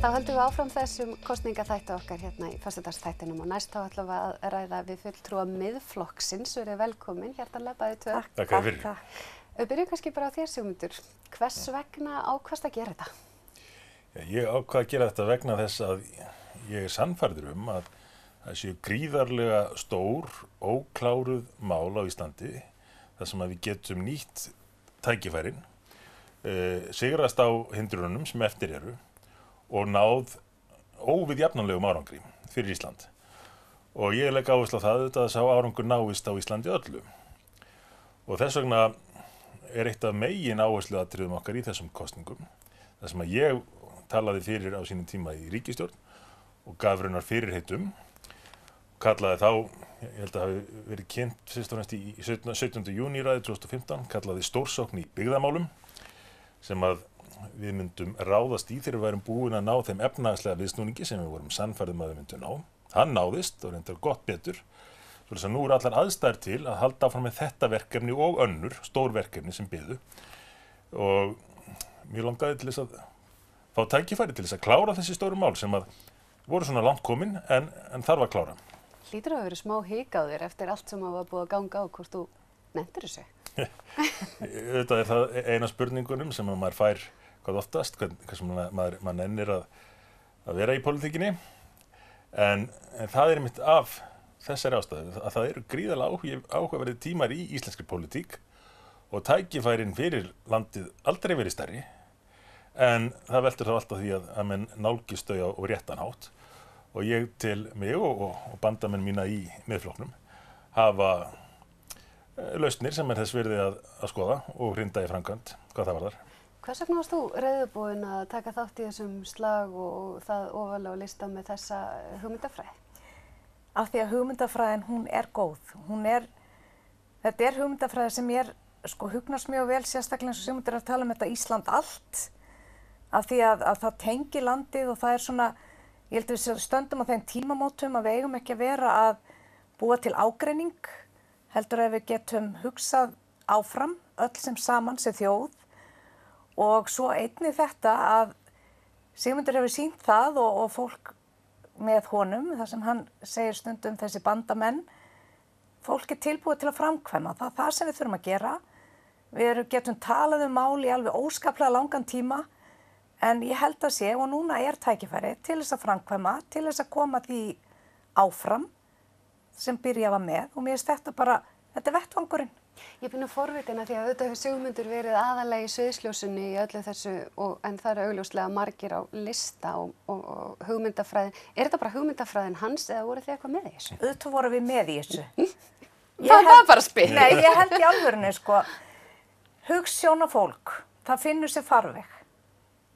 Þá höldum við áfram þessum kosningaþætti okkar hérna í föstudagsþættinum og næst þá ætlum við að ræða við fulltrúa Miðflokksins. Verið velkomin, hjartanlega bæði tvö. Takk fyrir. Við byrjum kannski bara á þér, Sigmundur. Hvers vegna ákvaðstu að gera þetta? Ég ákvað að gera þetta vegna þess að ég sannfærður að það séu gríðarlega stór, ókláruð mál á Íslandi, þar sem að við getum nýtt tækifærin, sigrast á hindrunum sem eftir eru og náð óviðjafnanlegum árangri fyrir Ísland. Og ég legg áherslu á það að sá árangur náist á Íslandi öllu. Og þess vegna er eitt af megin áhersluatriðum okkar í þessum kosningum, þar sem að ég talaði fyrir á sínum tíma í ríkisstjórn og gaf raunar fyrirheitum, kallaði þá, ég held að hafi verið kynnt fyrst og næst í 17. júní ræði 2015, kallaði stórsókn í byggðamálum, sem að við myndum ráðast í þegar við værum búin að ná þeim efnahagslega viðsnúningi sem við vorum sannfærðum að við myndum ná. Hann náðist og reyndar gott betur. Svo þess að nú eru allar aðstæður til að halda áfram með þetta verkefni og önnur stór verkefni sem biðu. Og mér langaði til þess að fá tækifæri til þess að klára þessi stóru mál sem að voru svona langt komin en þarf að klára. Hlýtur að vera smá hik á þér eftir allt sem var búið að ganga á hvort þú nefndir þessu? Þetta er það eina spurningunum sem að maður fær hvað oftast, hvað sem maður nennir að vera í pólitíkinni. En það er einmitt af þessari ástæðu að það eru gríðarlega áhugaverðir tímar í íslenskri pólitík og tækifærin fyrir landið aldrei verið stærri. En það veltur þá alltaf því að menn nálgist þau á réttan hátt og ég til mig og bandamenn mína í Miðflokknum hafa lausnir sem er þess virði að skoða og hrinda í framkvæmd hvað það varðar. Hvers vegna varst þú reiðubúin að taka þátt í þessum slag og það ofarlega á lista með þessa hugmyndafræði? Af því að hugmyndafræðin, hún er góð. Þetta er hugmyndafræði sem ég hugnast mjög vel, sérstaklega eins og Sigmundur er að tala um þetta Ísland allt. Af því að það tengir landið og það er svona, ég held að við stöndum á þeim tímamótum að við eigum ekki að vera að búa til ágreining, heldur að við getum hugsað áfram, öll sem saman, sem þjóð. Og svo einnig þetta að Sigmundur hefur sýnt það og fólk með honum, þar sem hann segir stundum þessi bandamenn, fólk er tilbúið til að framkvæma. Það er það sem við þurfum að gera. Við getum talað um mál í alveg óskaplega langan tíma, en ég held að sé, og núna er tækifæri til þess að framkvæma, til þess að koma því áfram sem byrjaða með. Og mér finnst þetta er vettvangurinn. Ég finnur forvitin að því að auðvitað hefur Sigmundur verið aðallega í sviðsljósunni í öllu þessu en það eru augljóslega margir á lista og hugmyndafræðin. Er þetta bara hugmyndafræðin hans eða voru þið eitthvað með í þessu? Auðvitað vorum við með í þessu. Það var bara spil. Nei, ég held í alvörunni hugsjónafólk, það finnur sér farveg.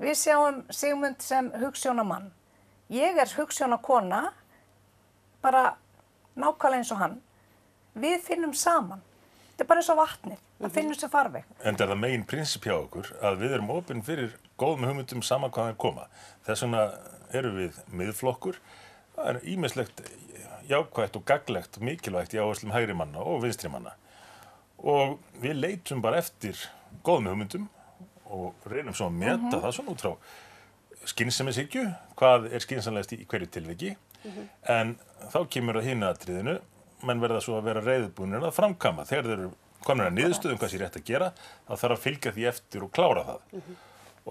Við sjáum Sigmund sem hugsjónamann. Ég er hugsjónakona, bara nákvæmlega eins og hann. Við finnum saman. Þetta er bara eins og vatnið, það finnur sér farveg. En það er það megin prinsip hjá okkur að við erum opin fyrir góðum hugmyndum sama hvað þeir koma. Þess vegna erum við Miðflokkur. Það er ýmislegt jákvætt og gagnlegt, mikilvægt í áherslum hægri manna og vinstri manna. Og við leitum bara eftir góðum hugmyndum og reynum svo að meta það svona út frá skynsemishyggju, hvað er skynsamlegast í hverju tilviki. En þá kemur að hinu atriðinu, menn verða svo að vera reiðubúnir að framkvæma. Þegar þeir eru komnir að niðurstöðu hvað sé rétt að gera, þá þarf að fylgja því eftir og klára það.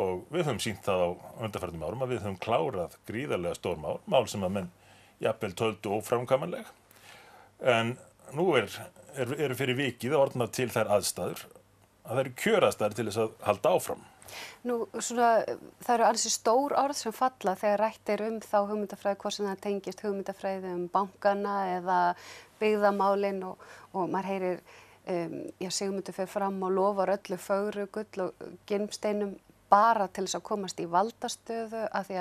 Og við höfum sýnt það á undanfarnum árum að við höfum klárað gríðarlega stór mál sem að menn jafnvel töldu óframkvæmanleg. En nú eru fyrir vikið að orðna til þær aðstæður að það eru kjöraðstæður til þess að halda áfram. Nú, það eru ansi stór orð sem falla þegar rætt er þá hugmyndafræði, hvort sem það tengist hugmyndafræði bankana eða byggðamálin og maður heyrir, Sigmundur fer fram og lofar öllu fögru, gull og gimsteinum bara til þess að komast í valdastöðu af því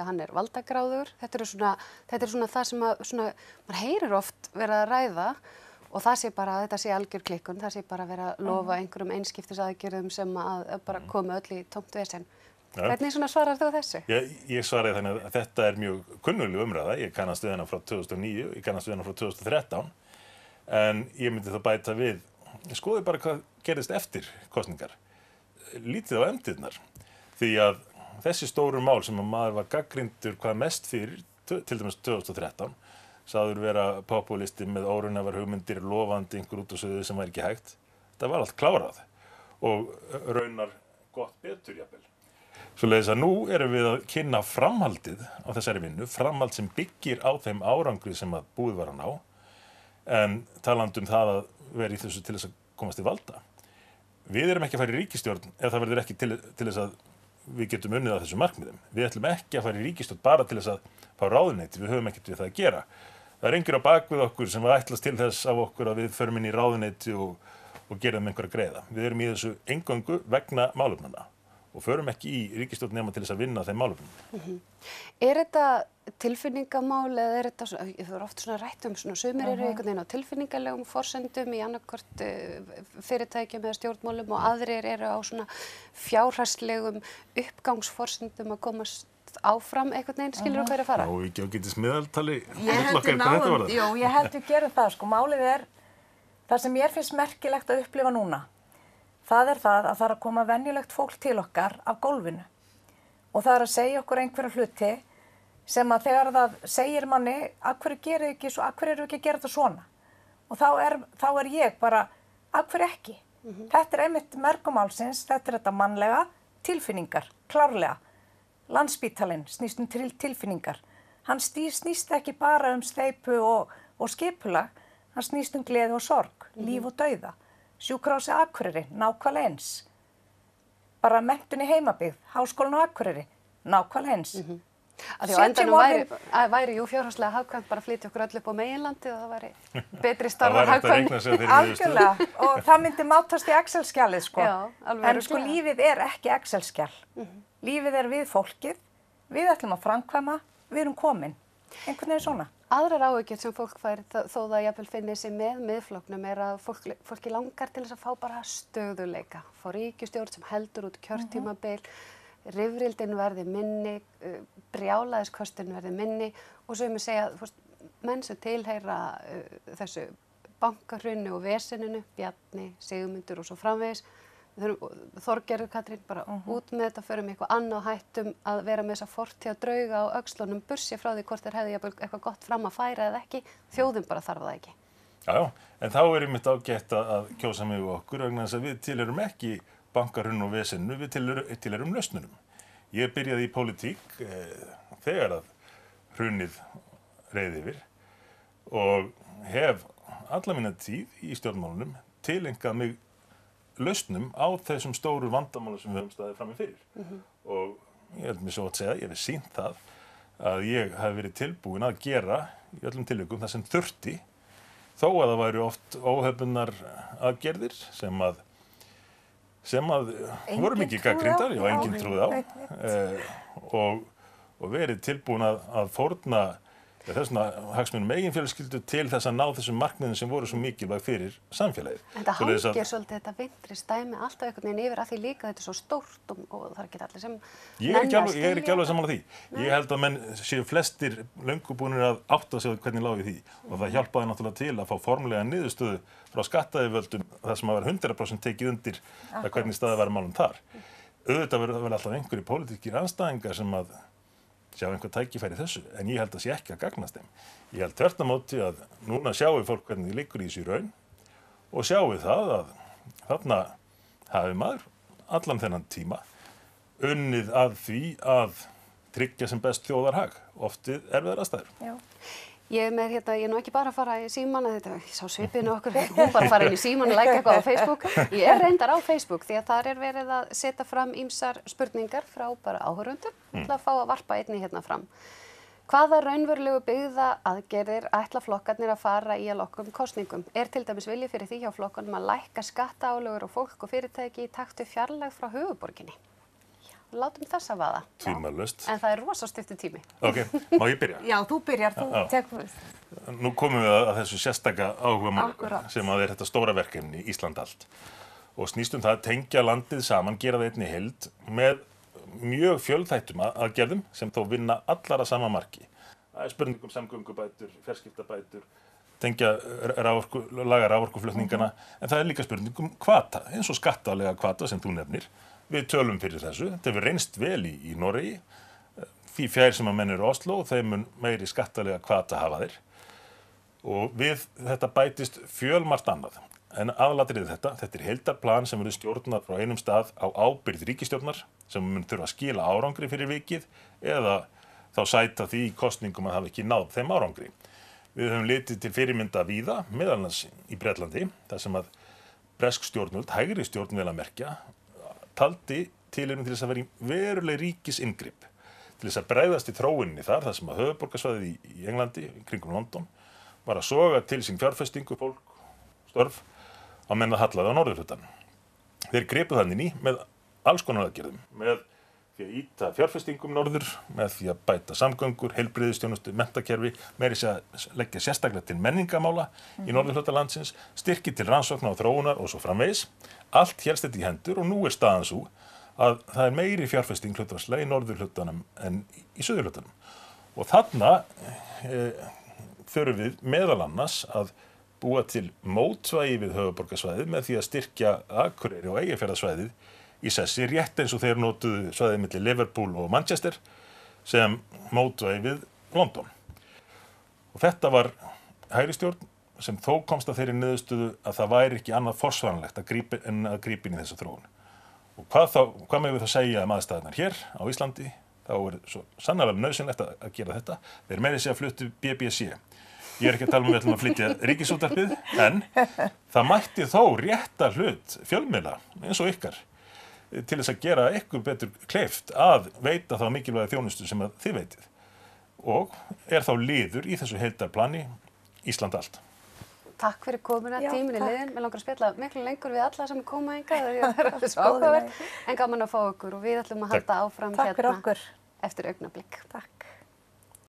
að hann er valdagráður. Þetta er svona það sem maður heyrir oft verið að ræða. Og það sé bara, þetta sé algjör klikkun, það sé bara vera að lofa einhverjum einskiptisaðgerðum sem að bara komi öll í tómt vesen. Hvernig svarar þú þessu? Ég svaraði þannig að þetta er mjög kunnuleg umræða. Ég kannast við hana frá 2009, ég kannast við hana frá 2013. En ég myndi þá bæta við, skoðu bara hvað gerðist eftir kosningar. Lítið á efndirnar. Því að þessi stóru mál sem að maður var gagnrýndur hvað mest fyrir, til dæmis 2013, sagður vera populisti með óraunhæfar hugmyndir, lofandi einhver út á suðu sem var ekki hægt. Það var allt klárað og raunar gott betur jafnvel. Svoleiðis að nú erum við að kynna framhaldið á þessari vinnu, framhald sem byggir á þeim árangri sem að búið var að ná, en talandi um það að vera í þessu til þess að komast til valda. Við erum ekki að fara í ríkisstjórn ef það verður ekki til þess að við getum unnið að þessum markmiðum. Við ætlum ekki að fara í ríkisstjórn bara til þess að fá ráðuneyti, við höfum ekkert við það að gera. Það er engir á bak við okkur sem ætlast til þess af okkur að við förum inn í ráðuneyti og gerum einhverja greiða. Við erum í þessu eingöngu vegna málefnanna og förum ekki í ríkisstjórn nema til þess að vinna þeim málefnum. Er þetta tilfinningamál eða er þetta svona, það er oft svona rætt svona sumir eru einhvern veginn á tilfinningalegum forsendum í annarkvort fyrirtækjum eða stjórnmálum og aðrir eru á svona fjárhagslegum uppgangsforsendum að komast áfram einhvern veginn, skilur þú hverju að fara? Já, ekki ágætis meðaltali. Ég held við gerum það, sko, málið er það sem mér finnst merkilegt að upplifa núna. Það er það að að koma venjulegt fólk til okkar af gólfinu og það er að segja okkur einhverja hluti sem að þegar það segir manni af hverju gerðu ekki svo, af hverju eru ekki að gera þetta svona og þá er ég bara af hverju ekki. Þetta er einmitt mergumálsins, þetta er þetta mannlega, tilfinningar, klárlega. Landspítalinn snýst tilfinningar. Hann snýst ekki bara steypu og skipulag, hann snýst gleði og sorg, líf og dauða. Sjúkrahúsið Akureyri, nákvæmlega eins. Bara menntun í heimabyggð, Háskólinn á Akureyri, nákvæmlega eins. Af því á endanum væri jú fjárhagslega hagkvæmt bara að flytja okkur öll upp á meginlandi og það væri betri starfar hagkvæmt. Algjörlega, og það myndi mátast í Excel-skjalið, sko. Já, alveg. En sko lífið er ekki Excel-skjal. Lífið er við fólkið, við ætlum að framkvæma, við erum komin. Einhvern veginn svona. Aðrar áhyggjur sem fólk fær þó það jafnvel finni sig með miðflokknum er að fólki langar til þess að fá bara stöðuleika. Fá ríkisstjórn sem heldur út kjörtímabil, rifrildin verði minni, brjálæðiskostinn verði minni og sumir segja menn sem tilheyra þessu bankahruni og veseninu, Bjarni, Sigmundur og svo framvegis. Þorgerður Katrín bara út með þetta, förum eitthvað annað, hættum að vera með þessa fortíða drauga á öxlunum, bursi frá því hvort þeir hefði eitthvað gott fram að færa eða ekki, þjóðin bara þarf það ekki. Já, en þá er einmitt ágætt að kjósa mig og okkur vegna þess að við tilheyrum ekki bankahruninu og veseninu, við tilheyrum lausnunum. Ég byrjaði í pólitík þegar að hrunið reið yfir og hef alla mína tíð í stjórnmálunum tileinkað mig lausnum á þessum stóru vandamálum sem við höfum staðið frammi fyrir. Og ég held mér svo að segja, ég hef sýnt það að ég hef verið tilbúin að gera í öllum tilvikum það sem þurfti, þó að það væru oft óhefbundnar aðgerðir sem að voru mikið gagnrýndar, já, enginn trúði á, og verið tilbúin að fórna þessuna hagsmunum eiginfjölskyldu til þess að ná þessum markmiðum sem voru svo mikilvæg fyrir samfélagið. En það hangir svolítið þetta vinstristæmi alltaf einhvern veginn yfir að því líka þetta er svo stórt og það er ekki allir sem Ég er ekki alveg sammála því. Ég held að menn séu flestir löngu búnir að átta sig á hvernig lág í því og það hjálpaði náttúrulega til að fá formlega niðurstöðu frá skattayfirvöldum þar sem að vera 100% tekið undir að hvernig staðið var málum þar. Auðvitað verður alltaf einhverjir pólitískir andstæðingar sem að sjá einhver tækifæri þessu, en ég held að sé ekki að gagnast þeim. Ég held þvert á móti að núna sjáu fólk hvernig þið liggur í þessu raun og sjáu það að þarna hafi maður allan þennan tíma unnið að því að tryggja sem best þjóðarhag, oftið erfiðar aðstæður. Já. Ég er nú ekki bara að fara í símann, ég sá svipinu okkur, hún bara fara inn í símann og læka eitthvað á Facebook. Ég er reyndar á Facebook því að þar er verið að setja fram ýmsar spurningar frá bara áhorfendum til að fá að varpa einni hérna fram. Hvaða raunverulegu byggða aðgerðir ætla flokkarnir að fara í að loknum kosningum? Er til dæmis vilji fyrir því hjá flokkunum að lækka skattaálögur á fólk og fyrirtæki í takt við fjarlægð frá höfuðborginni? Látum þess að vaða. Tvímælalaust. En það er rosa stuttur tími. Ok, má ég byrja? Já, þú byrjar, þú tekur. Nú komum við að þessu sérstaka áhugamáli sem að er þetta stóra verkefni Ísland allt. Og snýst það að tengja landið saman, gera það einni heild með mjög fjölþættum aðgerðum sem þó vinna allar að sama marki. Það er spurningum samgöngubætur, fjarskiptabætur, tengja laga raforkuflutningana, en það er líka spurningum hvata, eins og skattalega hvata sem þú nefnir, við tölum fyrir þessu, þetta hefur reynst vel í Noregi, því fjær sem að menn eru Oslo, þeim mun meiri skattalega hvata hafa þeir og við þetta bætist fjölmargt annað. En aðalatriðið þetta er heildarplan sem verður stjórnað frá einum stað á ábyrgð ríkisstjórnar sem mun þurfa að skila árangri fyrir vikið eða þá sæta því í kosningum að hafa ekki náð þeim árangri. Við höfum litið til fyrirmynda víða, meðal annars í Bretlandi, þar sem að bresk stjórnvöld, hægri stjórn vel að merkja, taldi tilefni til þess að vera í veruleg ríkisinngrip, til þess að bregðast í þróuninni þar sem að höfuðborgarsvæðið í Englandi, kringum London, var að soga til sín fjárfestingu, fólk, störf, á menn að hallaði á norðurhlutanum. Þeir gripu þannig í með alls konar aðgerðum, með því að ýta fjárfestingum norður, með því að bæta samgöngur, heilbrigðisþjónustu, menntakerfi, meira að leggja sérstaklega til menningamála í norðurhluta landsins, styrki til rannsókna og þróunar og svo framvegis. Allt hélst þetta í hendur og nú er staðan svo að það er meiri fjárfesting hlutfallslega í norðurhlutanum en í suðurhlutanum. Og þarna þurfum við meðal annars að búa til mótsvægi við höfuðborgarsvæðið með því að styrkja Akureyri og Eyjafjarðarsvæðið í sessi, rétt eins og þeir notuðu svæðið milli Liverpool og Manchester sem mótvægi við London. Og þetta var hægri stjórn sem þó komst að þeirri niðurstöðu að það væri ekki annað forsvaranlegt að grípa inn í þessa þróun. Og hvað megum við þá segja aðstæðurnar hér á Íslandi? Þá er svo sannarlega nauðsynlegt að gera þetta. Þeir meira að fluttu BBC. Ég er ekki að tala við ætlum að flytja ríkisútvarpið, en það mætti þó rétta hlut fjölmiðla eins og ykkar til þess að gera ykkur betur kleift að veita þá mikilvæga þjónustu sem að þið veitið. Og er þá liður í þessu heildarplani Ísland allt. Takk fyrir komuna, tíminn liðinn. Mér langar að spjalla miklu lengur við alla sem koma hingað, það er alveg svo áhugavert, en gaman að fá okkur og við ætlum að halda áfram hérna eftir augnablik. Takk.